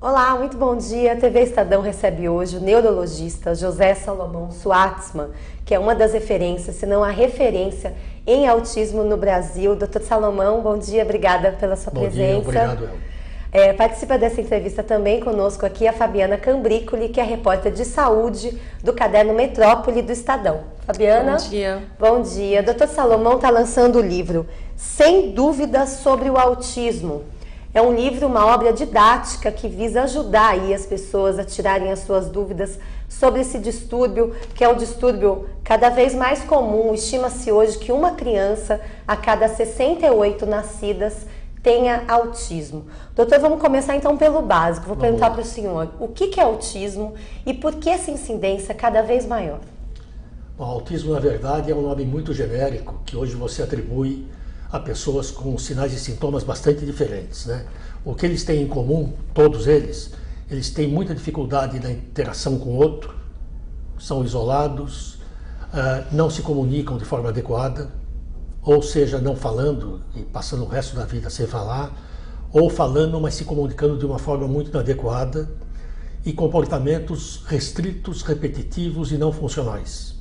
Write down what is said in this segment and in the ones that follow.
Olá, muito bom dia. A TV Estadão recebe hoje o neurologista José Salomão Schwartzman, que é uma das referências, se não a referência em autismo no Brasil. Dr. Salomão, bom dia, obrigada pela sua presença. Bom dia, obrigado, El. Participa dessa entrevista também conosco aqui a Fabiana Cambricoli, que é repórter de saúde do caderno Metrópole do Estadão. Fabiana? Bom dia. Bom dia. Dr. Salomão está lançando o livro Sem Dúvidas sobre o Autismo. É um livro, uma obra didática que visa ajudar aí as pessoas a tirarem as suas dúvidas sobre esse distúrbio, que é um distúrbio cada vez mais comum. Estima-se hoje que uma criança a cada 68 nascidas tenha autismo. Doutor, vamos começar então pelo básico. Vou perguntar para o senhor, o que é autismo e por que essa incidência cada vez maior? O autismo, na verdade, é um nome muito genérico que hoje você atribui a pessoas com sinais e sintomas bastante diferentes, né? O que eles têm em comum, todos eles têm muita dificuldade na interação com o outro, são isolados, não se comunicam de forma adequada, ou seja, não falando e passando o resto da vida sem falar, ou falando, mas se comunicando de uma forma muito inadequada, e comportamentos restritos, repetitivos e não funcionais.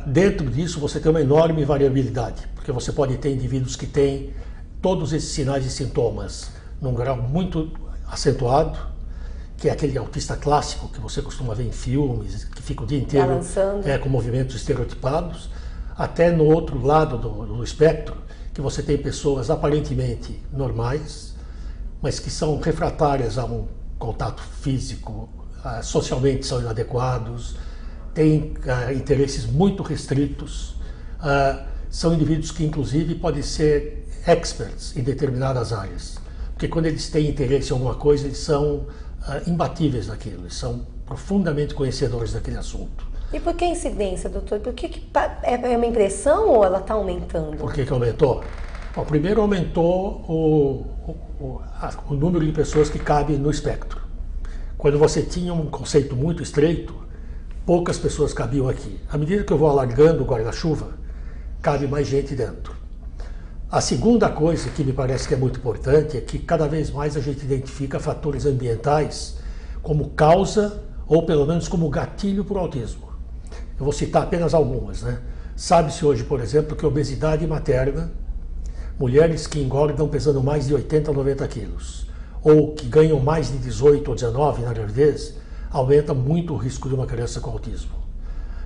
Dentro disso você tem uma enorme variabilidade, porque você pode ter indivíduos que têm todos esses sinais e sintomas num grau muito acentuado, que é aquele autista clássico que você costuma ver em filmes, que fica o dia inteiro com movimentos estereotipados, até no outro lado do espectro, que você tem pessoas aparentemente normais, mas que são refratárias a um contato físico, socialmente são inadequados, têm interesses muito restritos, são indivíduos que inclusive podem ser experts em determinadas áreas, porque quando eles têm interesse em alguma coisa, eles são imbatíveis naquilo, eles são profundamente conhecedores daquele assunto. E por que a incidência, doutor? Por que é uma impressão ou ela está aumentando? Por que aumentou? Bom, primeiro aumentou o número de pessoas que cabem no espectro. Quando você tinha um conceito muito estreito, poucas pessoas cabiam aqui. À medida que eu vou alargando o guarda-chuva, cabe mais gente dentro. A segunda coisa que me parece que é muito importante é que cada vez mais a gente identifica fatores ambientais como causa ou pelo menos como gatilho para o autismo. Eu vou citar apenas algumas, né? Sabe-se hoje, por exemplo, que a obesidade materna, mulheres que engordam pesando mais de 80 a 90 quilos, ou que ganham mais de 18 ou 19 na gravidez, aumenta muito o risco de uma criança com autismo.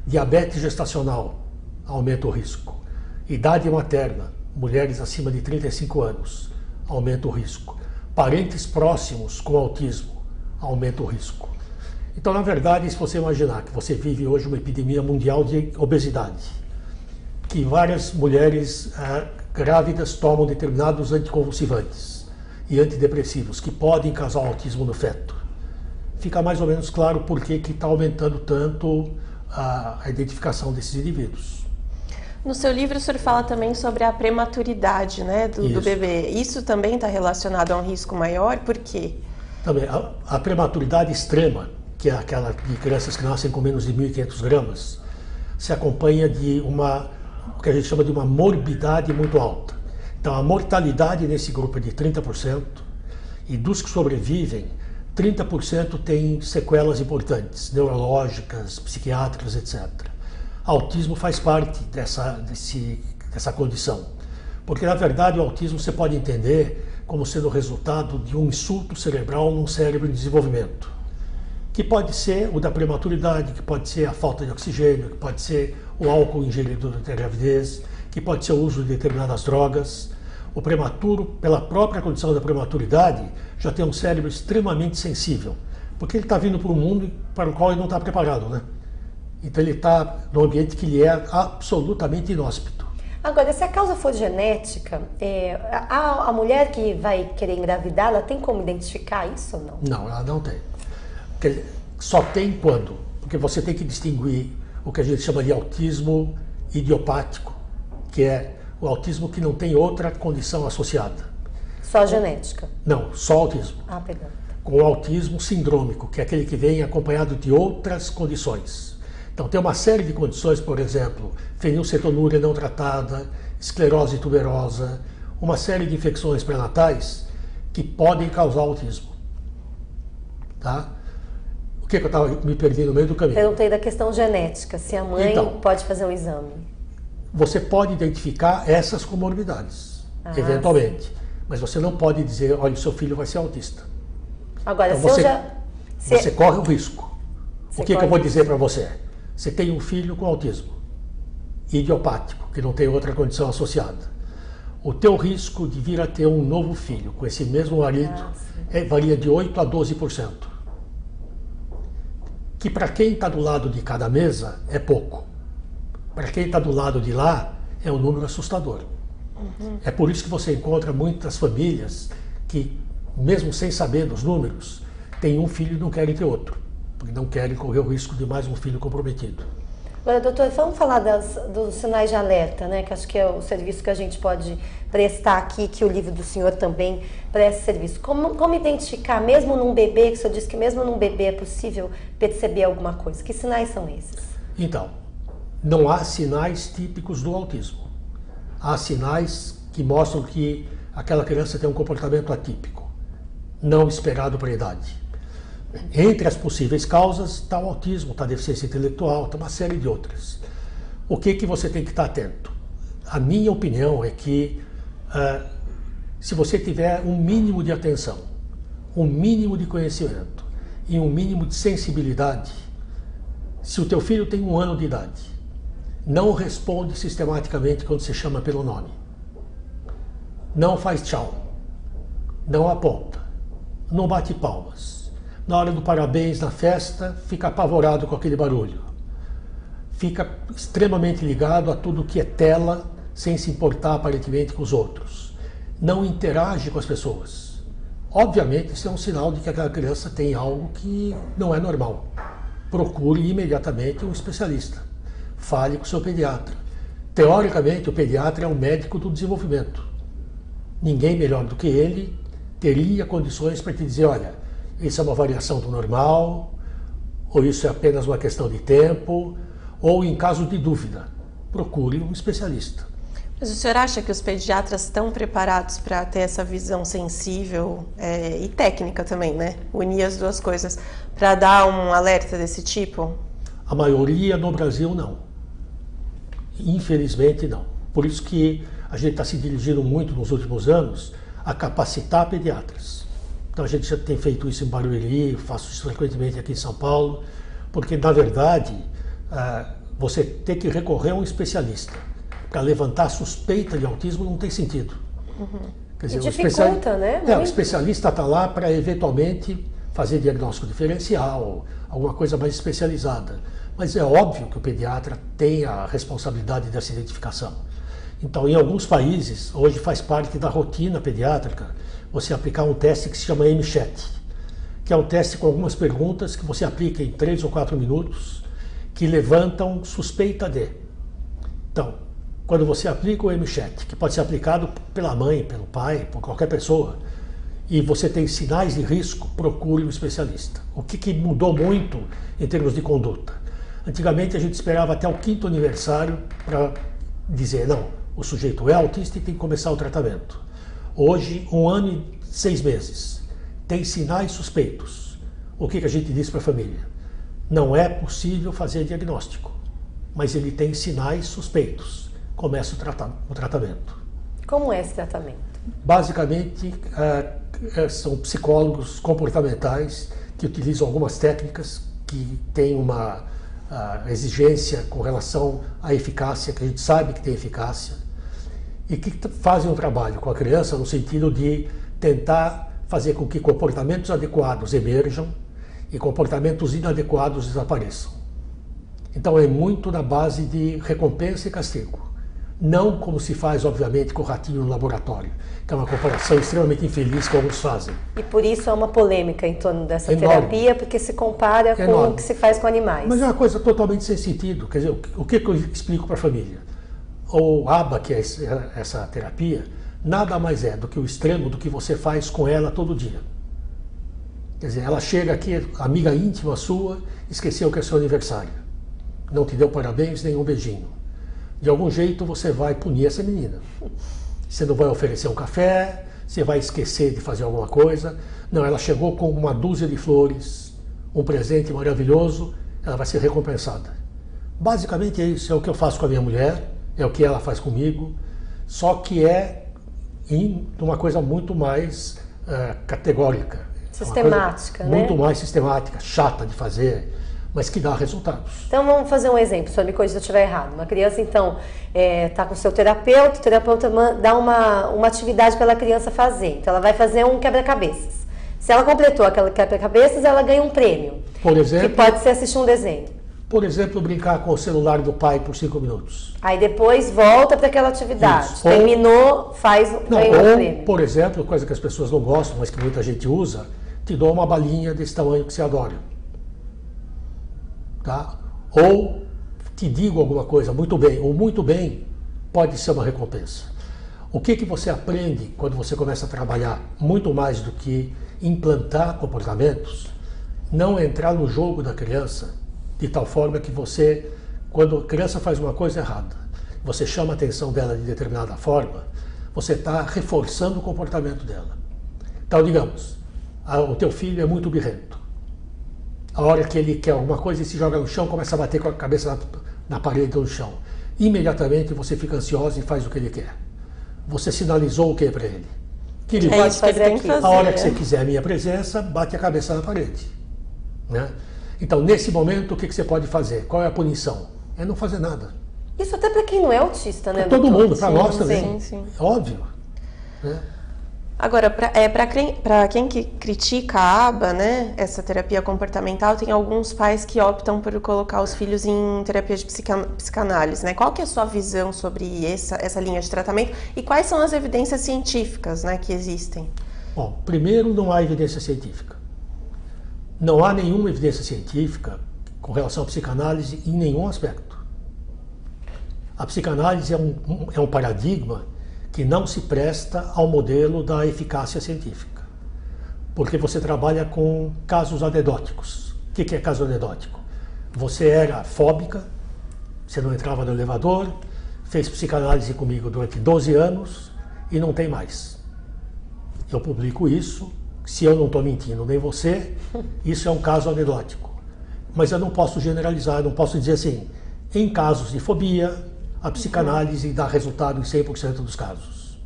Diabetes gestacional aumenta o risco. Idade materna, mulheres acima de 35 anos, aumenta o risco. Parentes próximos com autismo, aumenta o risco. Então, na verdade, se você imaginar que você vive hoje uma epidemia mundial de obesidade, que várias mulheres grávidas tomam determinados anticonvulsivantes e antidepressivos que podem causar autismo no feto, fica mais ou menos claro por que está aumentando tanto a identificação desses indivíduos. No seu livro o senhor fala também sobre a prematuridade, né, do bebê. Isso também está relacionado a um risco maior? Por quê? Também, a prematuridade extrema, que é aquela de crianças que nascem com menos de 1.500 gramas, se acompanha de o que a gente chama de uma morbidade muito alta. Então a mortalidade nesse grupo é de 30%, e dos que sobrevivem, 30% tem sequelas importantes, neurológicas, psiquiátricas, etc. Autismo faz parte dessa condição, porque na verdade o autismo você pode entender como sendo o resultado de um insulto cerebral num cérebro em desenvolvimento, que pode ser o da prematuridade, que pode ser a falta de oxigênio, que pode ser o álcool ingerido durante a gravidez, que pode ser o uso de determinadas drogas. O prematuro, pela própria condição da prematuridade, já tem um cérebro extremamente sensível, porque ele está vindo para um mundo para o qual ele não está preparado, né? Então ele está num ambiente que lhe é absolutamente inóspito. Agora, se a causa for genética, a mulher que vai querer engravidar, ela tem como identificar isso ou não? Não, ela não tem. Só tem quando? Porque você tem que distinguir o que a gente chama de autismo idiopático, que é o autismo que não tem outra condição associada. Só genética? Não, só autismo. Pegando. Com o autismo sindrômico, que é aquele que vem acompanhado de outras condições. Então tem uma série de condições, por exemplo, fenilcetonúria não tratada, esclerose tuberosa, uma série de infecções pré-natais que podem causar autismo. Tá? O que eu estava me perdendo no meio do caminho? Perguntei da questão genética, se a mãe Então, pode fazer um exame. Você pode identificar essas comorbidades, eventualmente. Mas você não pode dizer, olha, o seu filho vai ser autista. Agora, então, você corre o risco. O que eu vou dizer para você? Você tem um filho com autismo, idiopático, que não tem outra condição associada. O teu risco de vir a ter um novo filho com esse mesmo marido varia de 8% a 12%. Que para quem está do lado de cada mesa é pouco. Para quem está do lado de lá é um número assustador. É por isso que você encontra muitas famílias que, mesmo sem saber dos números, têm um filho e não querem ter outro, porque não querem correr o risco de mais um filho comprometido. Agora, doutor, vamos falar dos sinais de alerta, né? Que acho que é o serviço que a gente pode prestar aqui, que o livro do senhor também presta serviço. Como identificar, mesmo num bebê, que o senhor disse que mesmo num bebê é possível perceber alguma coisa? Que sinais são esses? Então, não há sinais típicos do autismo. Há sinais que mostram que aquela criança tem um comportamento atípico, não esperado para a idade. Entre as possíveis causas está o autismo, está a deficiência intelectual, está uma série de outras. O que você tem que estar atento? A minha opinião é que se você tiver um mínimo de atenção, um mínimo de conhecimento e um mínimo de sensibilidade, se o teu filho tem 1 ano de idade, não responde sistematicamente quando se chama pelo nome. Não faz tchau. Não aponta. Não bate palmas. Na hora do parabéns na festa, fica apavorado com aquele barulho. Fica extremamente ligado a tudo que é tela, sem se importar aparentemente com os outros. Não interage com as pessoas. Obviamente, isso é um sinal de que aquela criança tem algo que não é normal. Procure imediatamente um especialista. Fale com o seu pediatra. Teoricamente, o pediatra é o médico do desenvolvimento. Ninguém melhor do que ele teria condições para te dizer, olha, isso é uma variação do normal, ou isso é apenas uma questão de tempo, ou em caso de dúvida, procure um especialista. Mas o senhor acha que os pediatras estão preparados para ter essa visão sensível e técnica também, né? Unir as duas coisas, para dar um alerta desse tipo? A maioria no Brasil não. Infelizmente não. Por isso que a gente está se dirigindo muito nos últimos anos a capacitar pediatras. Então a gente já tem feito isso em Barueri, faço isso frequentemente aqui em São Paulo, porque na verdade você ter que recorrer a um especialista para levantar suspeita de autismo não tem sentido. Quer dizer, dificulta, né? O especialista está lá para eventualmente fazer diagnóstico diferencial, alguma coisa mais especializada. Mas é óbvio que o pediatra tem a responsabilidade dessa identificação. Então, em alguns países, hoje faz parte da rotina pediátrica você aplicar um teste que se chama MCHAT, que é um teste com algumas perguntas que você aplica em 3 ou 4 minutos, que levantam suspeita de. Então, quando você aplica o MCHAT, que pode ser aplicado pela mãe, pelo pai, por qualquer pessoa, e você tem sinais de risco, procure um especialista. O que mudou muito em termos de conduta? Antigamente a gente esperava até o 5º aniversário para dizer, não, o sujeito é autista e tem que começar o tratamento. Hoje, 1 ano e 6 meses, tem sinais suspeitos. O que a gente diz para a família? Não é possível fazer diagnóstico, mas ele tem sinais suspeitos. Começa o tratamento. Como é esse tratamento? Basicamente, são psicólogos comportamentais que utilizam algumas técnicas que têm uma exigência com relação à eficácia, que a gente sabe que tem eficácia, e que fazem um trabalho com a criança no sentido de tentar fazer com que comportamentos adequados emerjam e comportamentos inadequados desapareçam. Então é muito na base de recompensa e castigo. Não como se faz, obviamente, com o ratinho no laboratório, que é uma comparação extremamente infeliz que alguns fazem. E por isso há uma polêmica em torno dessa terapia, porque se compara com o que se faz com animais. Mas é uma coisa totalmente sem sentido. Quer dizer, o que eu explico para a família? O ABA, que é essa terapia, nada mais é do que o extremo do que você faz com ela todo dia. Quer dizer, ela chega aqui, amiga íntima sua, esqueceu que é seu aniversário. Não te deu parabéns, nem um beijinho. De algum jeito você vai punir essa menina. Você não vai oferecer um café, você vai esquecer de fazer alguma coisa. Não, ela chegou com uma dúzia de flores, um presente maravilhoso, ela vai ser recompensada. Basicamente é isso, é o que eu faço com a minha mulher, é o que ela faz comigo, só que é uma coisa muito mais categórica. Sistemática, né? Muito mais sistemática, chata de fazer, mas que dá resultados. Então vamos fazer um exemplo, só me corrija se eu estiver errado. Uma criança então está com o seu terapeuta, o terapeuta dá uma atividade para a criança fazer. Então ela vai fazer um quebra-cabeças. Se ela completou aquele quebra-cabeças, ela ganha um prêmio. Por exemplo, que pode ser assistir um desenho. Por exemplo, brincar com o celular do pai por 5 minutos. Aí depois volta para aquela atividade. Isso. Terminou, ganha um prêmio. Por exemplo, coisa que as pessoas não gostam, mas que muita gente usa, te dou uma balinha desse tamanho que você adora. Tá? Ou te digo alguma coisa, muito bem, ou muito bem, pode ser uma recompensa. O que você aprende quando você começa a trabalhar muito mais do que implantar comportamentos, não entrar no jogo da criança de tal forma que você, quando a criança faz uma coisa errada, você chama a atenção dela de determinada forma, você está reforçando o comportamento dela. Então, digamos, o teu filho é muito birrento. A hora que ele quer alguma coisa e se joga no chão, começa a bater com a cabeça na parede ou no chão. Imediatamente você fica ansiosa e faz o que ele quer. Você sinalizou o que para ele? Que ele pode fazer aqui. A hora que você quiser a minha presença, bate a cabeça na parede. Né? Então, nesse momento, o que você pode fazer? Qual é a punição? É não fazer nada. Isso até para quem não é autista, né? Para todo mundo, para nós também. Sim. Óbvio. Né? Agora, para quem que critica a ABA, né, essa terapia comportamental, tem alguns pais que optam por colocar os filhos em terapia de psicanálise, né? Qual que é a sua visão sobre essa linha de tratamento e quais são as evidências científicas, né, que existem? Bom, primeiro, não há evidência científica. Não há nenhuma evidência científica com relação à psicanálise em nenhum aspecto. A psicanálise é um paradigma que não se presta ao modelo da eficácia científica, porque você trabalha com casos anedóticos. O que é caso anedótico? Você era fóbica, você não entrava no elevador, fez psicanálise comigo durante 12 anos e não tem mais. Eu publico isso, se eu não estou mentindo, nem você, isso é um caso anedótico. Mas eu não posso generalizar, eu não posso dizer assim, em casos de fobia, a psicanálise dá resultado em 100% dos casos.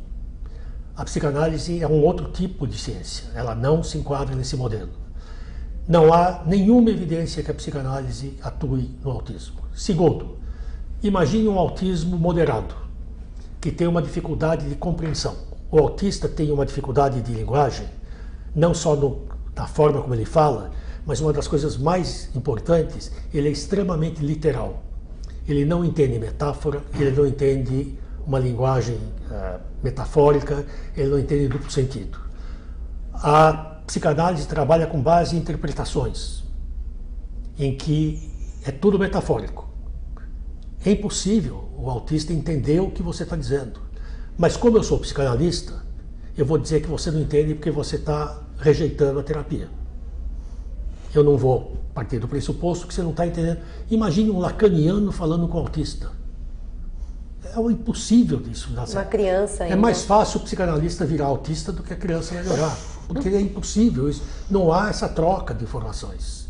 A psicanálise é um outro tipo de ciência, ela não se enquadra nesse modelo. Não há nenhuma evidência que a psicanálise atue no autismo. Segundo, imagine um autismo moderado, que tem uma dificuldade de compreensão. O autista tem uma dificuldade de linguagem, não só na forma como ele fala, mas uma das coisas mais importantes, ele é extremamente literal. Ele não entende metáfora, ele não entende uma linguagem metafórica, ele não entende duplo sentido. A psicanálise trabalha com base em interpretações, em que é tudo metafórico. É impossível o autista entender o que você está dizendo. Mas como eu sou psicanalista, eu vou dizer que você não entende porque você está rejeitando a terapia. Eu não vou partir do pressuposto que você não está entendendo. Imagine um lacaniano falando com um autista. É impossível disso. Uma criança ainda. É mais fácil o psicanalista virar autista do que a criança melhorar. Porque é impossível isso. Não há essa troca de informações.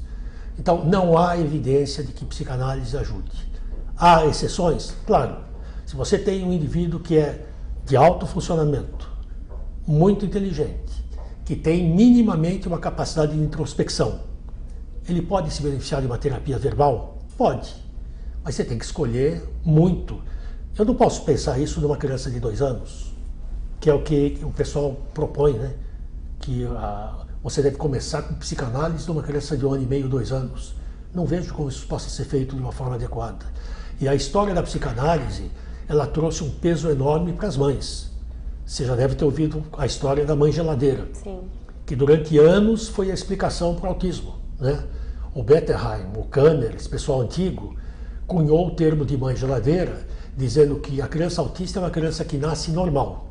Então, não há evidência de que psicanálise ajude. Há exceções? Claro. Se você tem um indivíduo que é de alto funcionamento, muito inteligente, que tem minimamente uma capacidade de introspecção, ele pode se beneficiar de uma terapia verbal? Pode. Mas você tem que escolher muito. Eu não posso pensar isso numa criança de 2 anos, que é o que o pessoal propõe, né? Que você deve começar com psicanálise numa criança de 1 ano e meio, 2 anos. Não vejo como isso possa ser feito de uma forma adequada. E a história da psicanálise, ela trouxe um peso enorme para as mães. Você já deve ter ouvido a história da mãe geladeira. Sim. Que durante anos foi a explicação para o autismo, né? O Bettelheim, o Kanner, esse pessoal antigo, cunhou o termo de mãe geladeira, dizendo que a criança autista é uma criança que nasce normal,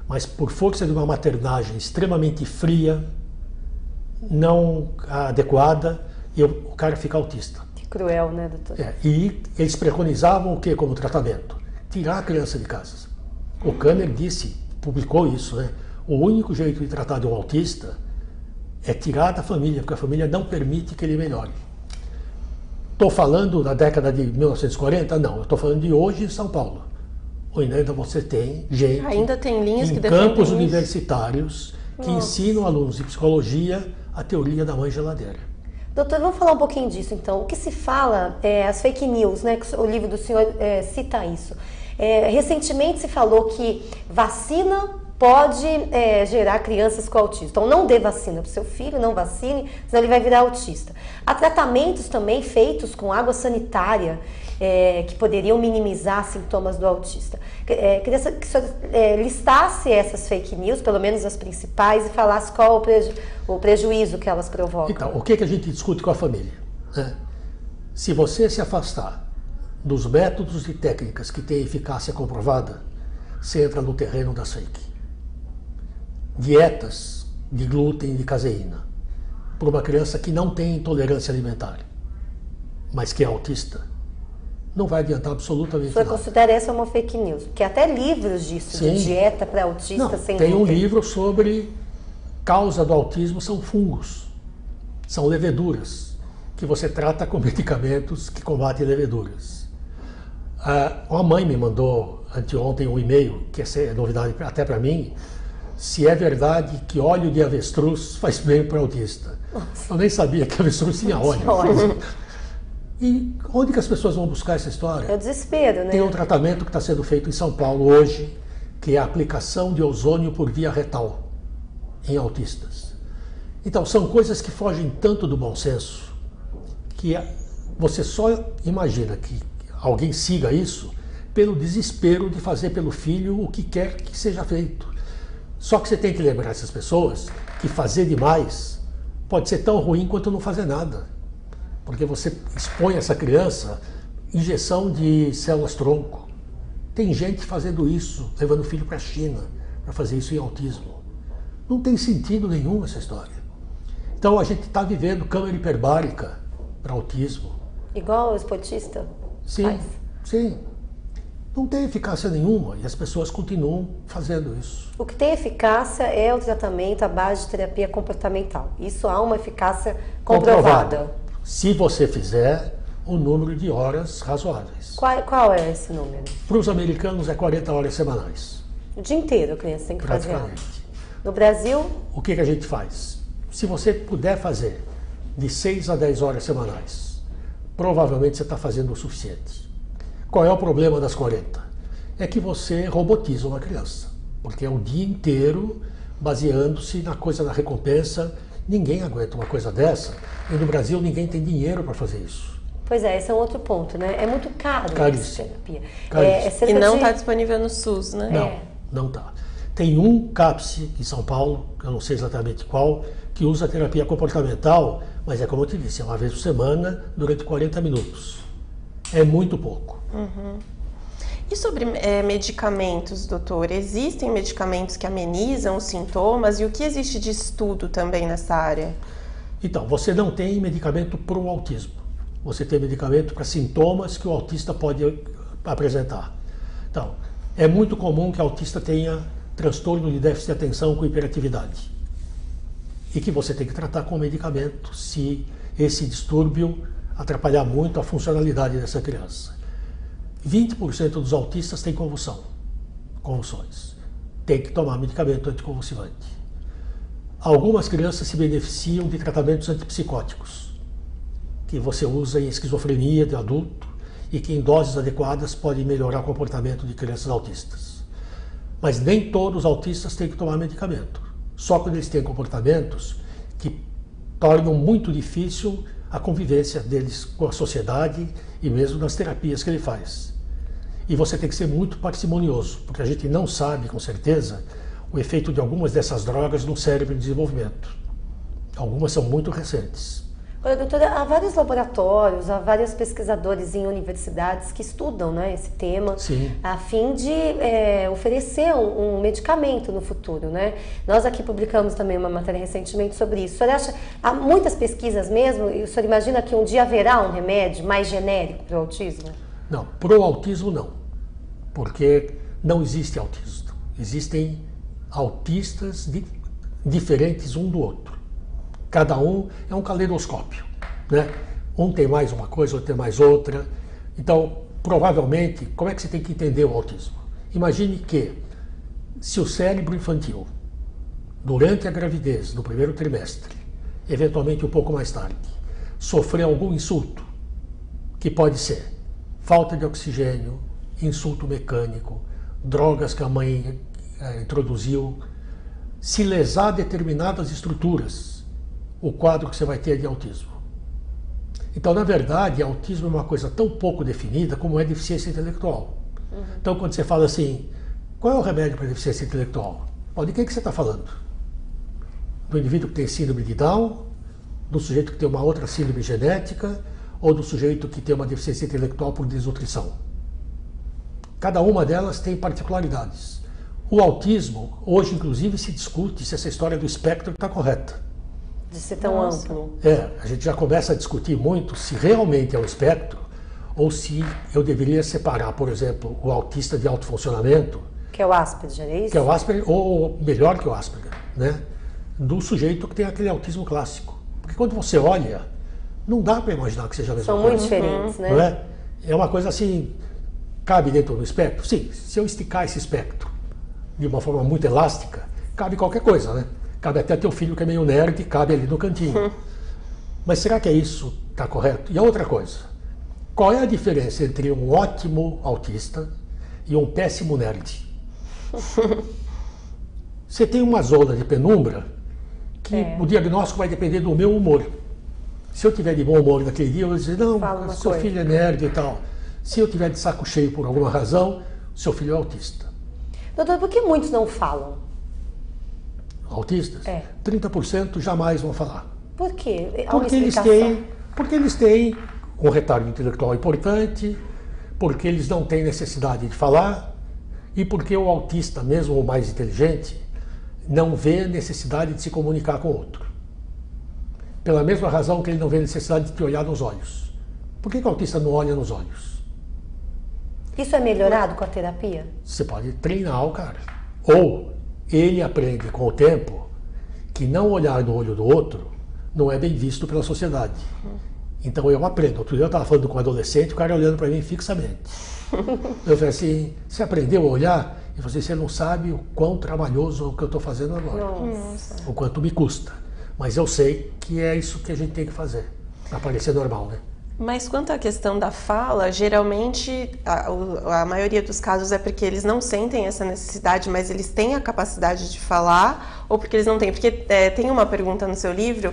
mas por força de uma maternagem extremamente fria, não adequada, o cara fica autista. Que cruel, né, doutor? E eles preconizavam o que como tratamento? Tirar a criança de casa. O Kanner publicou isso, né? O único jeito de tratar de um autista é tirar da família, porque a família não permite que ele melhore. Estou falando da década de 1940? Não, eu estou falando de hoje em São Paulo. Ainda você tem gente ainda tem linhas em que defendem campos isso. Universitários que ensinam alunos de psicologia a teoria da mãe geladeira. Doutor, vamos falar um pouquinho disso então. O que se fala, as fake news, né? O livro do senhor cita isso. Recentemente se falou que vacina pode gerar crianças com autismo. Então não dê vacina para o seu filho, não vacine, senão ele vai virar autista. Há tratamentos também feitos com água sanitária que poderiam minimizar sintomas do autista. Queria que o senhor listasse essas fake news, pelo menos as principais, e falasse qual o prejuízo que elas provocam. Então, o que a gente discute com a família? Né? Se você se afastar dos métodos e técnicas que têm eficácia comprovada, você entra no terreno da fake. Dietas de glúten e de caseína para uma criança que não tem intolerância alimentar, mas que é autista, não vai adiantar absolutamente nada. O senhor considera essa uma fake news? Porque até livros disso, Sim. de dieta para autista sem tem um glúten. livro sobre causa do autismo, são fungos, são leveduras, que você trata com medicamentos que combatem leveduras. Uma mãe me mandou anteontem um e-mail, que é novidade até para mim, se é verdade que óleo de avestruz faz bem para o autista. Eu nem sabia que avestruz tinha óleo. E onde que as pessoas vão buscar essa história? É o desespero, né? Tem um tratamento que está sendo feito em São Paulo hoje, que é a aplicação de ozônio por via retal em autistas. Então, são coisas que fogem tanto do bom senso, que você só imagina que alguém siga isso pelo desespero de fazer pelo filho o que quer que seja feito. Só que você tem que lembrar essas pessoas que fazer demais pode ser tão ruim quanto não fazer nada. Porque você expõe essa criança injeção de células-tronco. Tem gente fazendo isso, levando o filho para a China, para fazer isso em autismo. Não tem sentido nenhum essa história. Então a gente está vivendo câmara hiperbárica para autismo. Igual o esportista Sim, faz. sim. Não tem eficácia nenhuma e as pessoas continuam fazendo isso. O que tem eficácia é o tratamento à base de terapia comportamental. Isso há uma eficácia comprovada. Se você fizer um número de horas razoáveis. Qual é esse número? Para os americanos é 40 horas semanais. O dia inteiro a criança tem que fazer. Praticamente. No Brasil? O que a gente faz? Se você puder fazer de 6 a 10 horas semanais, provavelmente você está fazendo o suficiente. Qual é o problema das 40? É que você robotiza uma criança. Porque é o dia inteiro baseando-se na coisa da recompensa. Ninguém aguenta uma coisa dessa. E no Brasil ninguém tem dinheiro para fazer isso. Pois é, esse é um outro ponto, né? É muito caro essa terapia. Caríssimo. E não está disponível no SUS, né? Não está. Tem um CAPS em São Paulo, que eu não sei exatamente qual, que usa terapia comportamental, mas é como eu te disse, é uma vez por semana, durante 40 minutos. É muito pouco. Uhum. E sobre medicamentos, doutor? Existem medicamentos que amenizam os sintomas? E o que existe de estudo também nessa área? Então, você não tem medicamento para o autismo. Você tem medicamento para sintomas que o autista pode apresentar. Então, é muito comum que o autista tenha transtorno de déficit de atenção com hiperatividade. E que você tem que tratar com medicamento se esse distúrbio atrapalhar muito a funcionalidade dessa criança. 20% dos autistas têm convulsões. Tem que tomar medicamento anticonvulsivante. Algumas crianças se beneficiam de tratamentos antipsicóticos, que você usa em esquizofrenia de adulto e que em doses adequadas podem melhorar o comportamento de crianças autistas. Mas nem todos os autistas têm que tomar medicamento. Só quando eles têm comportamentos que tornam muito difícil a convivência deles com a sociedade e mesmo nas terapias que ele faz. E você tem que ser muito parcimonioso, porque a gente não sabe com certeza o efeito de algumas dessas drogas no cérebro em desenvolvimento. Algumas são muito recentes. Olha, doutora, há vários laboratórios, há vários pesquisadores em universidades que estudam, né, esse tema, Sim. a fim de oferecer um medicamento no futuro, né? Nós aqui publicamos também uma matéria recentemente sobre isso. O senhor acha, há muitas pesquisas mesmo, e o senhor imagina que um dia haverá um remédio mais genérico para o autismo? Não, para o autismo não, porque não existe autismo. Existem autistas diferentes um do outro. Cada um é um caleidoscópio, né? Um tem mais uma coisa, outro tem mais outra. Então, provavelmente, como é que você tem que entender o autismo? Imagine que, se o cérebro infantil, durante a gravidez, no primeiro trimestre, eventualmente um pouco mais tarde, sofrer algum insulto, que pode ser falta de oxigênio, insulto mecânico, drogas que a mãe introduziu, se lesar determinadas estruturas, o quadro que você vai ter é de autismo. Então, na verdade, autismo é uma coisa tão pouco definida como é deficiência intelectual. Então, quando você fala assim, qual é o remédio para deficiência intelectual? Bom, de quem que você está falando? Do indivíduo que tem síndrome de Down, do sujeito que tem uma outra síndrome genética, ou do sujeito que tem uma deficiência intelectual por desnutrição? Cada uma delas tem particularidades. O autismo, hoje inclusive se discute se essa história do espectro está correta. De ser tão amplo. A gente já começa a discutir muito se realmente é um espectro, ou se eu deveria separar, por exemplo, o autista de alto funcionamento, que é o Asperger, é isso? que é o Asperger, ou melhor que o Asperger, né? Do sujeito que tem aquele autismo clássico. Porque quando você olha, não dá para imaginar que seja a mesma São coisa. muito diferentes, né? Não é? É uma coisa assim, cabe dentro do espectro? Sim, se eu esticar esse espectro de uma forma muito elástica, cabe qualquer coisa, né? Cabe até teu filho que é meio nerd, cabe ali no cantinho. Mas será que é isso que está correto? E a outra coisa, qual é a diferença entre um ótimo autista e um péssimo nerd? Você tem uma zona de penumbra que o diagnóstico vai depender do meu humor. Se eu tiver de bom humor naquele dia, eu vou dizer, não, seu filho é nerd e tal. Se eu tiver de saco cheio por alguma razão, seu filho é autista. Doutor, por que muitos não falam? Autistas? 30% jamais vão falar. Por quê? Porque eles têm um retardo intelectual importante, porque eles não têm necessidade de falar e porque o autista, mesmo o mais inteligente, não vê necessidade de se comunicar com o outro. Pela mesma razão que ele não vê necessidade de te olhar nos olhos. Por que o autista não olha nos olhos? Isso é melhorado com a terapia? Você pode treinar o cara. Ou ele aprende com o tempo que não olhar no olho do outro não é bem visto pela sociedade. Então eu aprendo. Outro dia eu estava falando com um adolescente, o cara olhando para mim fixamente. Eu falei assim, você aprendeu a olhar? E você não sabe o quão trabalhoso é o que eu estou fazendo agora. Nossa. O quanto me custa. Mas eu sei que é isso que a gente tem que fazer, para parecer normal, né? Mas quanto à questão da fala, geralmente a maioria dos casos é porque eles não sentem essa necessidade, mas eles têm a capacidade de falar, ou porque eles não têm? Porque tem uma pergunta no seu livro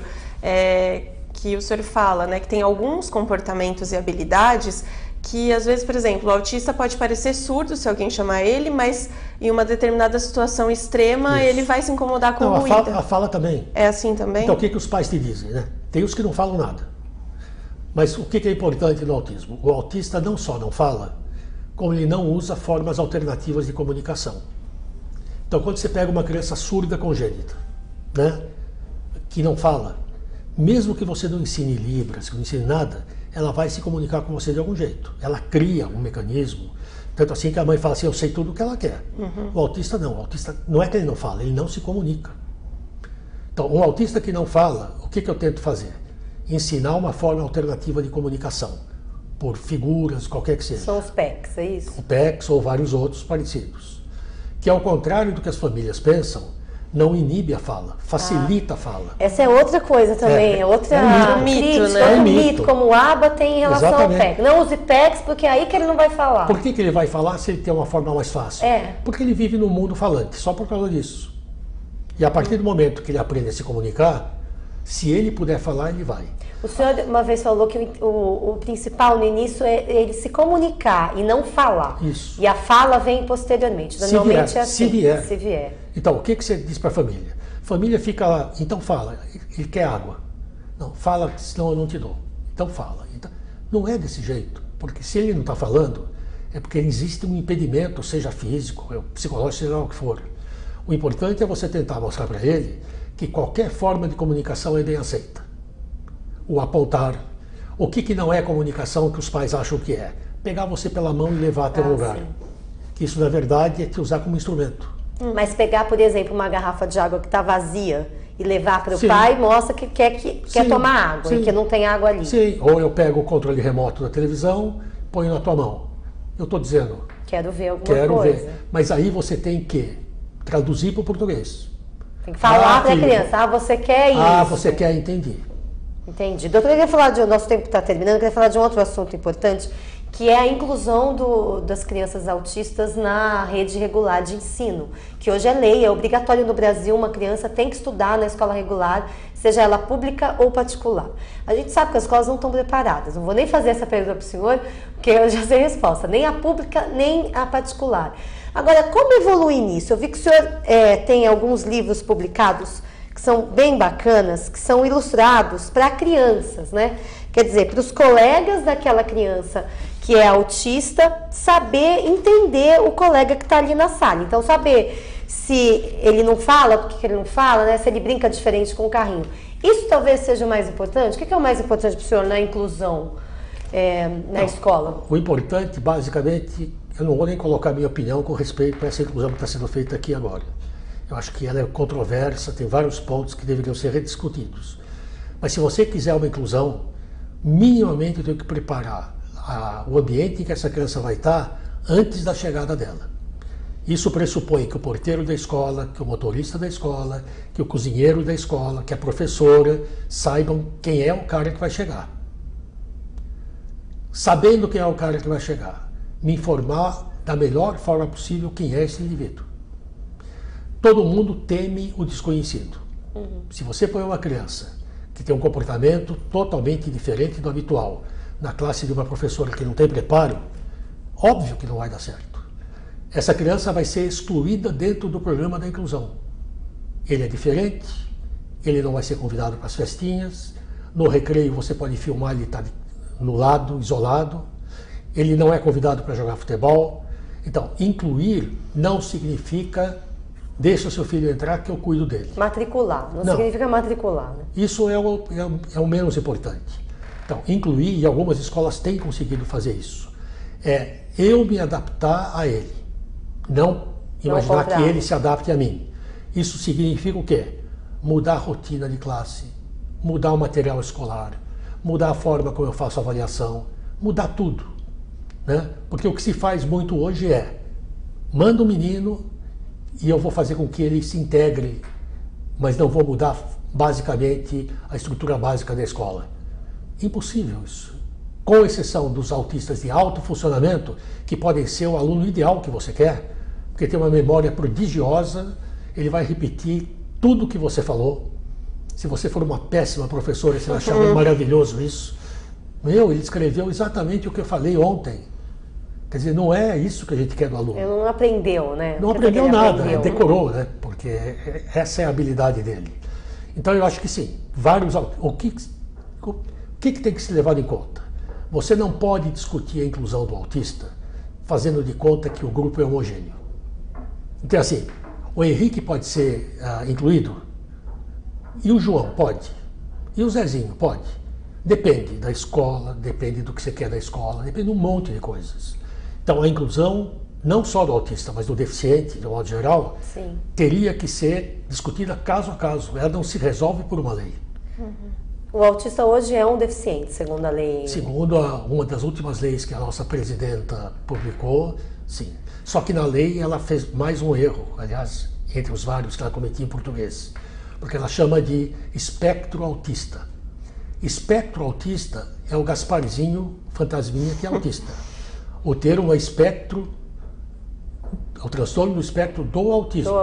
que o senhor fala, né, que tem alguns comportamentos e habilidades que, às vezes, por exemplo, o autista pode parecer surdo se alguém chamar ele, mas em uma determinada situação extrema ele vai se incomodar com o ruído. A fala também. É assim também? Então, o que os pais te dizem, né? Tem os que não falam nada. Mas o que é importante no autismo? O autista não só não fala, como ele não usa formas alternativas de comunicação. Então, quando você pega uma criança surda congênita, né, que não fala, mesmo que você não ensine Libras, que não ensine nada, ela vai se comunicar com você de algum jeito. Ela cria um mecanismo, tanto assim que a mãe fala assim, eu sei tudo o que ela quer. O autista não. O autista não é que ele não fala, ele não se comunica. Então, um autista que não fala, o que eu tento fazer? Ensinar uma forma alternativa de comunicação, por figuras, qualquer que seja. São os PECs, é isso? O PECs ou vários outros parecidos. Que, ao contrário do que as famílias pensam, não inibe a fala, facilita a fala. Essa é outra coisa também, outra mito, crítica, né? outro mito, como o ABA tem em relação ao PEC. Não use PECs, porque é aí que ele não vai falar. Por que ele vai falar se ele tem uma forma mais fácil? Porque ele vive no mundo falante, só por causa disso. E a partir do momento que ele aprende a se comunicar, se ele puder falar, ele vai. O senhor uma vez falou que o principal no início é ele se comunicar e não falar. Isso. E a fala vem posteriormente. Normalmente é assim. Se vier. Então, o que você diz para a família? Família fica lá, então fala, ele quer água. Não, fala, senão eu não te dou. Então fala. Então, não é desse jeito, porque se ele não está falando, é porque existe um impedimento, seja físico, psicológico, seja o que for. O importante é você tentar mostrar para ele que qualquer forma de comunicação é bem aceita. O apontar. O que não é comunicação que os pais acham que é? Pegar você pela mão e levar até um lugar. Sim. Que isso, na verdade, é te usar como instrumento. Mas pegar, por exemplo, uma garrafa de água que está vazia e levar para o pai, mostra que quer tomar água e que não tem água ali. Sim, ou eu pego o controle remoto da televisão, ponho na tua mão. Eu estou dizendo... Quero ver alguma coisa. Ver. Mas aí você tem que traduzir para o português. Tem que falar para a criança, você quer isso. Você quer, entendi. Entendi. Doutora, eu queria falar o nosso tempo está terminando, eu queria falar de um outro assunto importante, que é a inclusão das crianças autistas na rede regular de ensino, que hoje é lei, é obrigatório no Brasil, uma criança tem que estudar na escola regular, seja ela pública ou particular. A gente sabe que as escolas não estão preparadas, não vou nem fazer essa pergunta para o senhor, porque eu já sei a resposta, nem a pública, nem a particular. Agora, como evoluir nisso? Eu vi que o senhor tem alguns livros publicados que são bem bacanas, que são ilustrados para crianças, né? Quer dizer, para os colegas daquela criança que é autista, saber entender o colega que está ali na sala. Então, saber se ele não fala, por que ele não fala, né? Se ele brinca diferente com o carrinho. Isso talvez seja o mais importante. O que é o mais importante para o senhor na inclusão na escola? O importante, basicamente, eu não vou nem colocar minha opinião com respeito a essa inclusão que está sendo feita aqui agora. Eu acho que ela é controversa, tem vários pontos que deveriam ser rediscutidos. Mas se você quiser uma inclusão, minimamente eu tenho que preparar o ambiente em que essa criança vai estar antes da chegada dela. Isso pressupõe que o porteiro da escola, que o motorista da escola, que o cozinheiro da escola, que a professora saibam quem é o cara que vai chegar. Sabendo quem é o cara que vai chegar, me informar da melhor forma possível quem é esse indivíduo. Todo mundo teme o desconhecido. Se você põe uma criança que tem um comportamento totalmente diferente do habitual na classe de uma professora que não tem preparo, óbvio que não vai dar certo. Essa criança vai ser excluída dentro do programa da inclusão. Ele é diferente, ele não vai ser convidado para as festinhas, no recreio você pode filmar ele está no lado, isolado, ele não é convidado para jogar futebol. Então, incluir não significa deixa o seu filho entrar que eu cuido dele. Matricular, não significa matricular. Né? Isso é o menos importante. Então, incluir, e algumas escolas têm conseguido fazer isso, é eu me adaptar a ele, não imaginar que ele se adapte a mim. Isso significa o quê? Mudar a rotina de classe, mudar o material escolar, mudar a forma como eu faço a avaliação, mudar tudo. Né? Porque o que se faz muito hoje é, manda um menino e eu vou fazer com que ele se integre, mas não vou mudar basicamente a estrutura básica da escola. Impossível isso. Com exceção dos autistas de alto funcionamento, que podem ser o aluno ideal que você quer, porque tem uma memória prodigiosa, ele vai repetir tudo o que você falou. Se você for uma péssima professora, você vai achar maravilhoso isso. Ele escreveu exatamente o que eu falei ontem. Quer dizer, não é isso que a gente quer do aluno. Ele não aprendeu, né? Não aprendeu nada, decorou, né? Porque essa é a habilidade dele. Então eu acho que sim, o que tem que ser levado em conta? Você não pode discutir a inclusão do autista fazendo de conta que o grupo é homogêneo. Então assim, o Henrique pode ser incluído e o João pode. E o Zezinho pode. Depende da escola, depende do que você quer da escola, depende de um monte de coisas. Então a inclusão, não só do autista, mas do deficiente, de um modo geral, teria que ser discutida caso a caso. Ela não se resolve por uma lei. O autista hoje é um deficiente, segundo a lei? Segundo uma das últimas leis que a nossa presidenta publicou, sim. Só que na lei ela fez mais um erro, aliás, entre os vários que ela cometia em português, porque ela chama de espectro autista. Espectro autista é o Gasparzinho fantasminha que é autista. O termo é espectro, é o transtorno do espectro do autismo.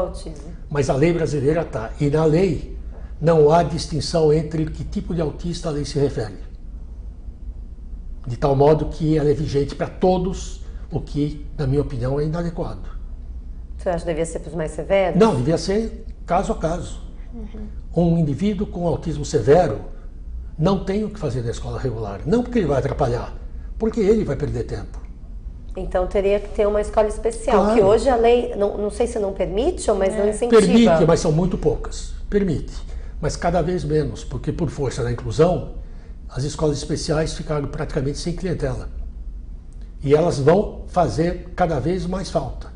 Mas a lei brasileira está. E na lei não há distinção entre que tipo de autista a lei se refere. De tal modo que ela é vigente para todos, o que, na minha opinião, é inadequado. Você acha que devia ser para os mais severos? Não, devia ser caso a caso. Um indivíduo com autismo severo não tem o que fazer na escola regular. Não porque ele vai atrapalhar, porque ele vai perder tempo. Então teria que ter uma escola especial, claro. Que hoje a lei, não sei se não permite, mas não incentiva. Permite, mas são muito poucas. Permite, mas cada vez menos, porque por força da inclusão, as escolas especiais ficaram praticamente sem clientela. E elas vão fazer cada vez mais falta.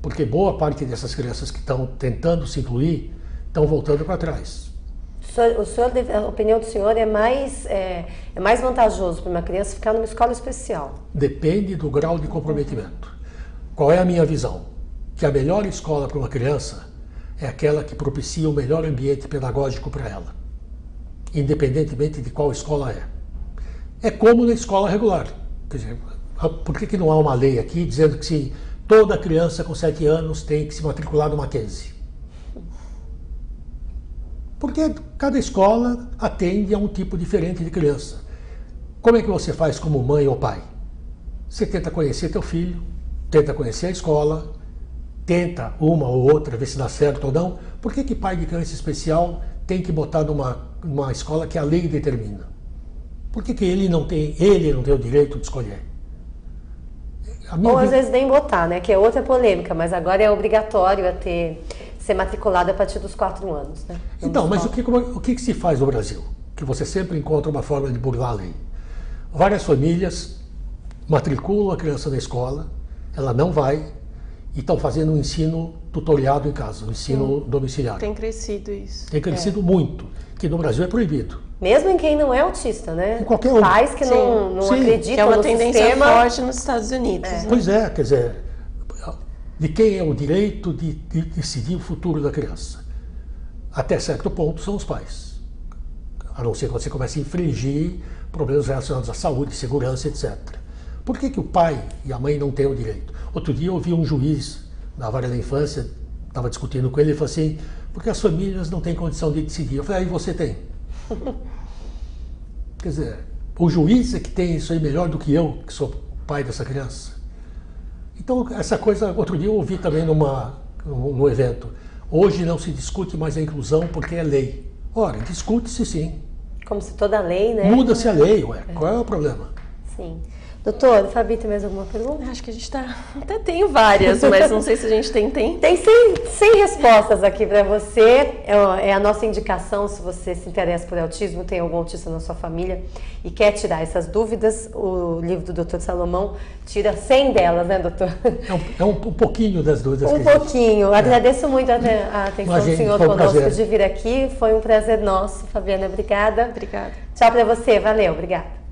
porque boa parte dessas crianças que estão tentando se incluir estão voltando para trás. A opinião do senhor é mais vantajoso para uma criança ficar numa escola especial? Depende do grau de comprometimento. Qual é a minha visão? Que a melhor escola para uma criança é aquela que propicia o melhor ambiente pedagógico para ela, independentemente de qual escola é. É como na escola regular. Quer dizer, por que não há uma lei aqui dizendo que se toda criança com 7 anos tem que se matricular no Mackenzie? Porque cada escola atende a um tipo diferente de criança. Como é que você faz como mãe ou pai? Você tenta conhecer teu filho, tenta conhecer a escola, tenta uma ou outra, ver se dá certo ou não. Por que pai de criança especial tem que botar numa escola que a lei determina? Por que ele não tem o direito de escolher? Ou às vezes nem botar, né? Que é outra polêmica, mas agora é obrigatório ser matriculado a partir dos 4 anos, né? Então, mas o que se faz no Brasil? Que você sempre encontra uma forma de burlar a lei. Várias famílias matriculam a criança na escola, ela não vai, e estão fazendo um ensino tutoriado em casa, um ensino domiciliar. Tem crescido isso. Tem crescido muito, que no Brasil é proibido. Mesmo em quem não é autista, né? Em qualquer um. Pais que não acreditam que é uma no tendência sistema. forte nos Estados Unidos. Né? Pois é, quer dizer, de quem é o direito de decidir o futuro da criança? Até certo ponto são os pais. A não ser que você comece a infringir problemas relacionados à saúde, segurança, etc. Por que o pai e a mãe não têm o direito? Outro dia eu ouvi um juiz da vara da infância, estava discutindo com ele, ele falou assim, porque as famílias não têm condição de decidir. Eu falei, aí você tem. Quer dizer, o juiz é que tem isso aí melhor do que eu, que sou pai dessa criança. Então, essa coisa, outro dia eu ouvi também num evento, hoje não se discute mais a inclusão porque é lei. Ora, discute-se sim. Como se toda lei, né? Muda-se a lei, ué. Qual é o problema? Sim. Doutor, Fabi, tem mais alguma pergunta? Acho que a gente até tenho várias, mas não sei se a gente tem. Tem 100 respostas aqui para você. É a nossa indicação, se você se interessa por autismo, tem algum autista na sua família e quer tirar essas dúvidas, o livro do Dr. Salomão tira 100 delas, né, doutor? É um pouquinho das dúvidas que pouquinho. Agradeço muito a atenção do senhor conosco de vir aqui. Foi um prazer nosso. Fabiana, obrigada. Obrigada. Tchau para você. Valeu. Obrigada.